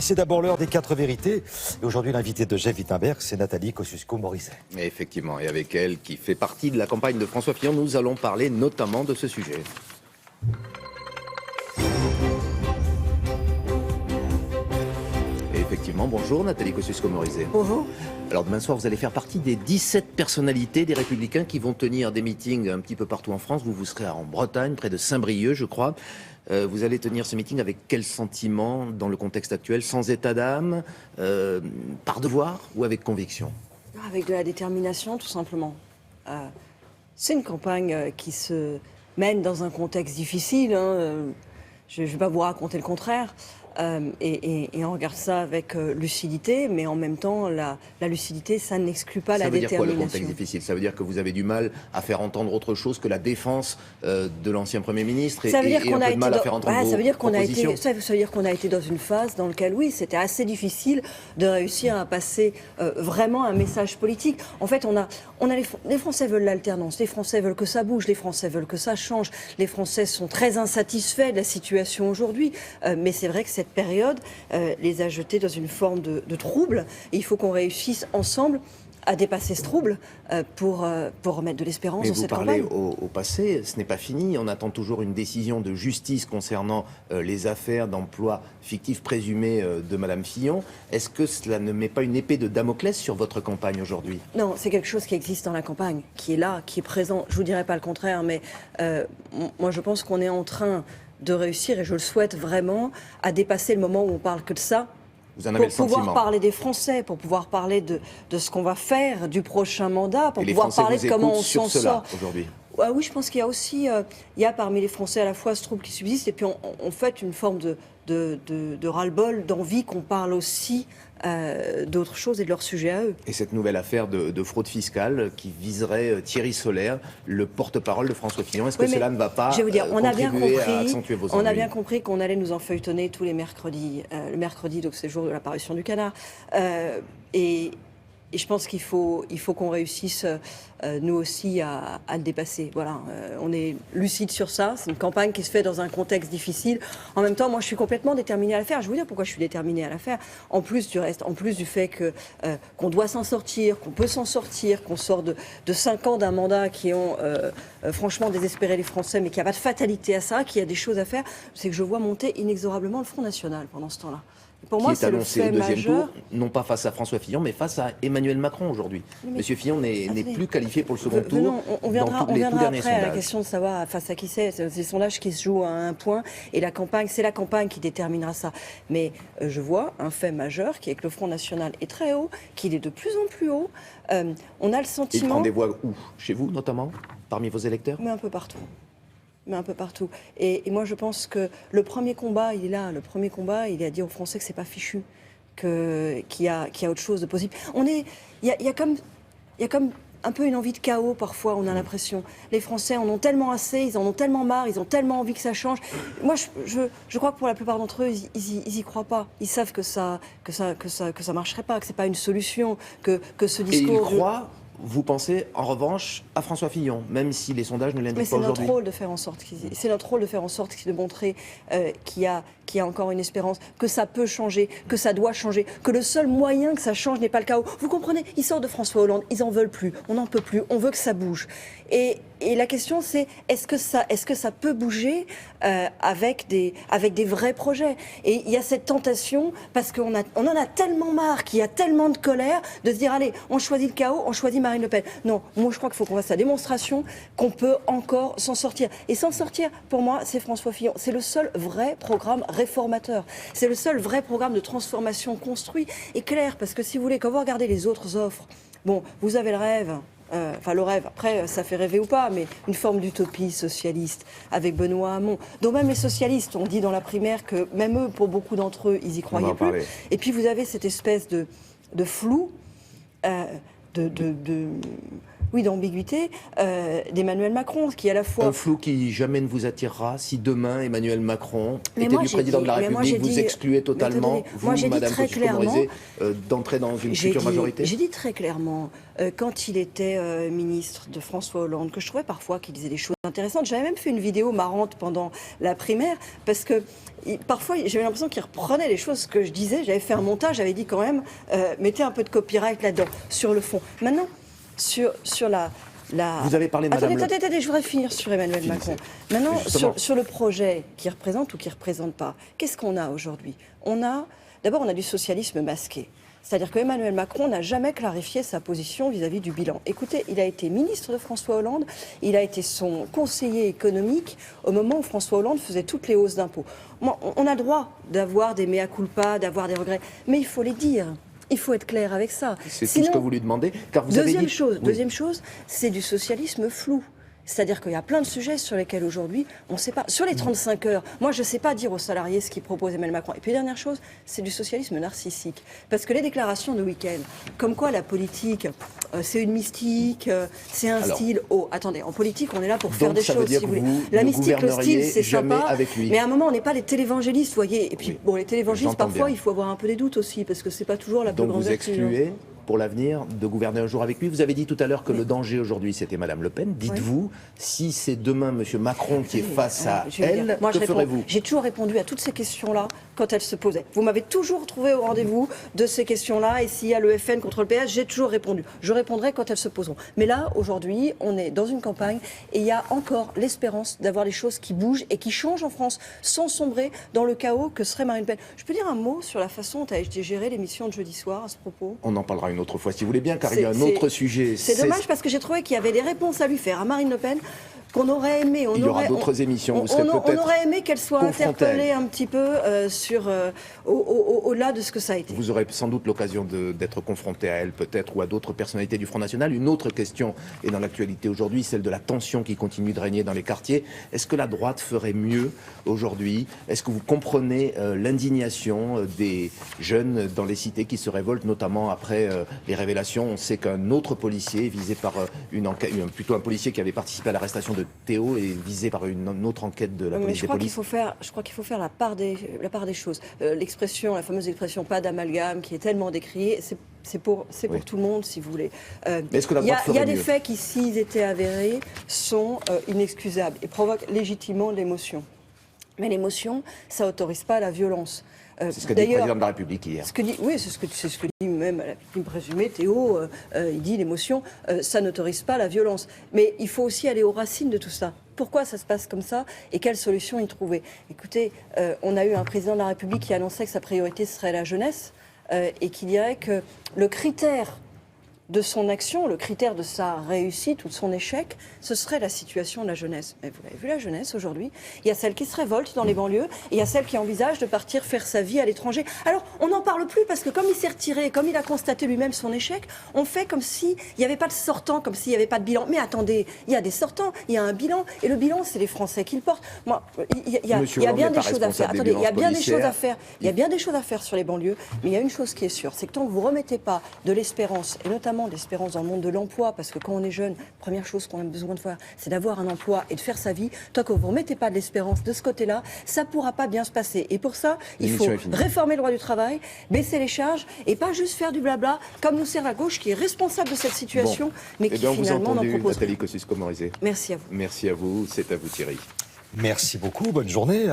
C'est d'abord l'heure des 4 vérités. Et aujourd'hui, l'invité de Jeff Wittenberg, c'est Nathalie Kosciusko-Morizet. Effectivement, et avec elle, qui fait partie de la campagne de François Fillon, nous allons parler notamment de ce sujet. Et effectivement, bonjour Nathalie Kosciusko-Morizet. Bonjour. Alors demain soir, vous allez faire partie des 17 personnalités des Républicains qui vont tenir des meetings un petit peu partout en France. Vous serez en Bretagne, près de Saint-Brieuc, je crois. Vous allez tenir ce meeting avec quel sentiment dans le contexte actuel? Sans état d'âme, par devoir ou avec conviction? Avec de la détermination, tout simplement. C'est une campagne qui se mène dans un contexte difficile. Je ne vais pas vous raconter le contraire. Et on regarde ça avec lucidité, mais en même temps, la lucidité, ça n'exclut pas la détermination. Ça veut dire quoi le contexte difficile? Ça veut dire que vous avez du mal à faire entendre autre chose que la défense de l'ancien Premier ministre et un peu de mal à faire entendre vos propositions? Ça veut dire qu'on a été dans une phase dans laquelle, oui, c'était assez difficile de réussir à passer vraiment un message politique. En fait, les Français veulent l'alternance, les Français veulent que ça bouge, les Français veulent que ça change, les Français sont très insatisfaits de la situation aujourd'hui, mais c'est vrai que cette période les a jetés dans une forme de trouble. Et il faut qu'on réussisse ensemble à dépasser ce trouble pour remettre de l'espérance dans cette campagne. Mais vous parlez au passé, ce n'est pas fini. On attend toujours une décision de justice concernant les affaires d'emploi fictif présumé de Madame Fillon. Est-ce que cela ne met pas une épée de Damoclès sur votre campagne aujourd'hui? Non, c'est quelque chose qui existe dans la campagne, qui est là, qui est présent. Je vous dirais pas le contraire, mais moi je pense qu'on est en train de réussir, et je le souhaite vraiment, à dépasser le moment où on parle que de ça. Vous en avez le sentiment? Pour pouvoir parler des Français, pour pouvoir parler de ce qu'on va faire du prochain mandat, pour pouvoir parler de comment on s'en sort aujourd'hui. Oui, je pense qu'il y a aussi, il y a parmi les Français à la fois ce trouble qui subsiste, et puis on fait une forme de ras-le-bol, d'envie qu'on parle aussi d'autres choses et de leurs sujets à eux. Et cette nouvelle affaire de fraude fiscale qui viserait Thierry Solaire, le porte-parole de François Fillon, est-ce que cela ne va pas contribuer à accentuer vos ennuis? On a bien compris qu'on allait nous en feuilletonner tous les mercredis. Le mercredi, donc c'est le jour de l'apparition du canard. Et je pense qu'il faut qu'on réussisse, nous aussi, à le dépasser. Voilà, on est lucide sur ça. C'est une campagne qui se fait dans un contexte difficile. En même temps, moi, je suis complètement déterminée à la faire. Je vais vous dire pourquoi je suis déterminée à la faire. En plus du reste, en plus du fait qu'on doit s'en sortir, qu'on peut s'en sortir, qu'on sort de 5 ans d'un mandat qui ont franchement désespéré les Français, mais qu'il n'y a pas de fatalité à ça, qu'il y a des choses à faire, c'est que je vois monter inexorablement le Front National pendant ce temps-là. Pour moi, c'est annoncé au deuxième tour, non pas face à François Fillon, mais face à Emmanuel Macron aujourd'hui. Monsieur Fillon n'est plus qualifié pour le second tour. On viendra après à la question de savoir face à qui c'est. C'est des sondages qui se jouent à un point, et la campagne, c'est la campagne qui déterminera ça. Mais je vois un fait majeur qui est que le Front National est très haut, qu'il est de plus en plus haut. On a le sentiment. Il prend des voix où? Chez vous, notamment, parmi vos électeurs? Mais un peu partout. Et moi, je pense que le premier combat, il est là. Le premier combat, il est à dire aux Français que c'est pas fichu, qu'il y a autre chose de possible. Il y a comme un peu une envie de chaos parfois, on a l'impression. Les Français en ont tellement assez, ils en ont tellement marre, ils ont tellement envie que ça change. Moi, je crois que pour la plupart d'entre eux, ils y croient pas. Ils savent que ça marcherait pas, que c'est pas une solution, que ce discours. Et ils croient. Vous pensez, en revanche, à François Fillon, même si les sondages ne l'indiquent pas aujourd'hui? Mais c'est notre rôle de faire en sorte, de montrer qu'il y a encore une espérance, que ça peut changer, que ça doit changer, que le seul moyen que ça change n'est pas le chaos. Vous comprenez? Ils sortent de François Hollande, ils en veulent plus, on n'en peut plus, on veut que ça bouge. Et la question, c'est est-ce que ça peut bouger avec des vrais projets? Et il y a cette tentation, parce qu'on en a tellement marre, qu'il y a tellement de colère, de se dire allez, on choisit le chaos, on choisit Marine Le Pen. Non, moi je crois qu'il faut qu'on fasse la démonstration qu'on peut encore s'en sortir. Et s'en sortir, pour moi, c'est François Fillon. C'est le seul vrai programme réformateur. C'est le seul vrai programme de transformation construit et clair. Parce que si vous voulez, quand vous regardez les autres offres, bon, vous avez le rêve. Le rêve, après, ça fait rêver ou pas, mais une forme d'utopie socialiste avec Benoît Hamon, dont même les socialistes ont dit dans la primaire que même eux, pour beaucoup d'entre eux, ils y croyaient plus. Et puis vous avez cette espèce de flou, d'ambiguïté d'Emmanuel Macron, qui à la fois... Un flou qui jamais ne vous attirera si demain Emmanuel Macron était élu président de la République, vous excluez totalement, Madame Kosciusko-Morizet, d'entrer dans une future majorité? J'ai dit très clairement, quand il était ministre de François Hollande, que je trouvais parfois qu'il disait des choses intéressantes. J'avais même fait une vidéo marrante pendant la primaire, parce que parfois, j'avais l'impression qu'il reprenait les choses que je disais. J'avais fait un montage, j'avais dit quand même, mettez un peu de copyright là-dedans, sur le fond. Maintenant, sur la... Vous avez parlé de Madame Attendez, je voudrais finir sur Emmanuel Macron. Maintenant, sur le projet qui représente ou qui ne représente pas, qu'est-ce qu'on a aujourd'hui? D'abord, on a du socialisme masqué. C'est-à-dire qu'Emmanuel Macron n'a jamais clarifié sa position vis-à-vis du bilan. Écoutez, il a été ministre de François Hollande, il a été son conseiller économique au moment où François Hollande faisait toutes les hausses d'impôts. On a le droit d'avoir des mea culpa, d'avoir des regrets, mais il faut les dire. Il faut être clair avec ça. C'est tout ce que vous lui demandez, car vous avez dit... Deuxième chose, c'est du socialisme flou. C'est-à-dire qu'il y a plein de sujets sur lesquels aujourd'hui, on ne sait pas. Sur les 35 heures, moi je ne sais pas dire aux salariés ce qu'il propose Emmanuel Macron. Et puis dernière chose, c'est du socialisme narcissique. Parce que les déclarations de week-end, comme quoi la politique, c'est une mystique, c'est un style. Oh, attendez, en politique, on est là pour faire des choses, si vous voulez. La mystique, le style, c'est sympa. Mais à un moment, on n'est pas les télévangélistes, vous voyez. Et puis, bon, les télévangélistes, parfois, il faut avoir un peu des doutes aussi, parce que c'est pas toujours la plus grande vertu. Donc vous excluez pour l'avenir de gouverner un jour avec lui. Vous avez dit tout à l'heure que le danger aujourd'hui, c'était Madame Le Pen. Dites-vous, si c'est demain M. Macron qui est face à elle, que ferez-vous? J'ai toujours répondu à toutes ces questions-là quand elles se posaient. Vous m'avez toujours trouvé au rendez-vous de ces questions-là. Et s'il y a le FN contre le PS, j'ai toujours répondu. Je répondrai quand elles se poseront. Mais là, aujourd'hui, on est dans une campagne et il y a encore l'espérance d'avoir des choses qui bougent et qui changent en France sans sombrer dans le chaos que serait Marine Le Pen. Je peux dire un mot sur la façon dont a été gérée l'émission de jeudi soir à ce propos? On en parlera une autre fois, si vous voulez bien, car il y a un autre sujet. C'est dommage parce que j'ai trouvé qu'il y avait des réponses à lui faire à Marine Le Pen qu'on aurait aimé. Il y aura d'autres émissions. On aurait aimé qu'elle soit interpellée un petit peu au-delà de ce que ça a été. Vous aurez sans doute l'occasion d'être confronté à elle, peut-être, ou à d'autres personnalités du Front National. Une autre question est dans l'actualité aujourd'hui, celle de la tension qui continue de régner dans les quartiers. Est-ce que la droite ferait mieux aujourd'hui? Est-ce que vous comprenez l'indignation des jeunes dans les cités qui se révoltent, notamment après les révélations? On sait qu'un autre policier, visé par plutôt un policier qui avait participé à l'arrestation de Théo, est visé par une autre enquête de la police des polices. Je crois qu'il faut faire la part des choses. La fameuse expression pas d'amalgame qui est tellement décriée, c'est pour tout le monde, si vous voulez. Est-ce que la droite ferait mieux? Il y a des faits qui, s'ils étaient avérés, sont inexcusables et provoquent légitimement de l'émotion. Mais l'émotion, ça n'autorise pas la violence. C'est ce que dit le président de la République hier. Oui, c'est ce que dit même la victime présumée, Théo. Il dit l'émotion, ça n'autorise pas la violence. Mais il faut aussi aller aux racines de tout ça. Pourquoi ça se passe comme ça et quelle solution y trouver? Écoutez, on a eu un président de la République qui annonçait que sa priorité serait la jeunesse et qui dirait que le critère de son action, le critère de sa réussite ou de son échec, ce serait la situation de la jeunesse. Mais vous l'avez vu, la jeunesse aujourd'hui, il y a celle qui se révolte dans les banlieues, et il y a celle qui envisage de partir faire sa vie à l'étranger. Alors, on n'en parle plus parce que comme il s'est retiré, comme il a constaté lui-même son échec, on fait comme s'il n'y avait pas de sortant, comme s'il n'y avait pas de bilan. Mais attendez, il y a des sortents, il y a un bilan, et le bilan, c'est les Français qui le portent. Moi, il y a bien des choses à faire. Attendez, il y a bien des choses à faire. Il y a bien des choses à faire sur les banlieues, mais il y a une chose qui est sûre, c'est que tant que vous ne remettez pas de l'espérance, et notamment de l'espérance dans le monde de l'emploi, parce que quand on est jeune, première chose qu'on a besoin de faire, c'est d'avoir un emploi et de faire sa vie. Tant que vous ne remettez pas de l'espérance de ce côté-là, ça ne pourra pas bien se passer. Et pour ça, il faut réformer le droit du travail, baisser les charges et pas juste faire du blabla, comme nous sert la gauche qui est responsable de cette situation, mais qui finalement n'en propose pas. Nathalie Kosciusko-Morizet. Merci à vous. Merci à vous, c'est à vous Thierry. Merci beaucoup, bonne journée.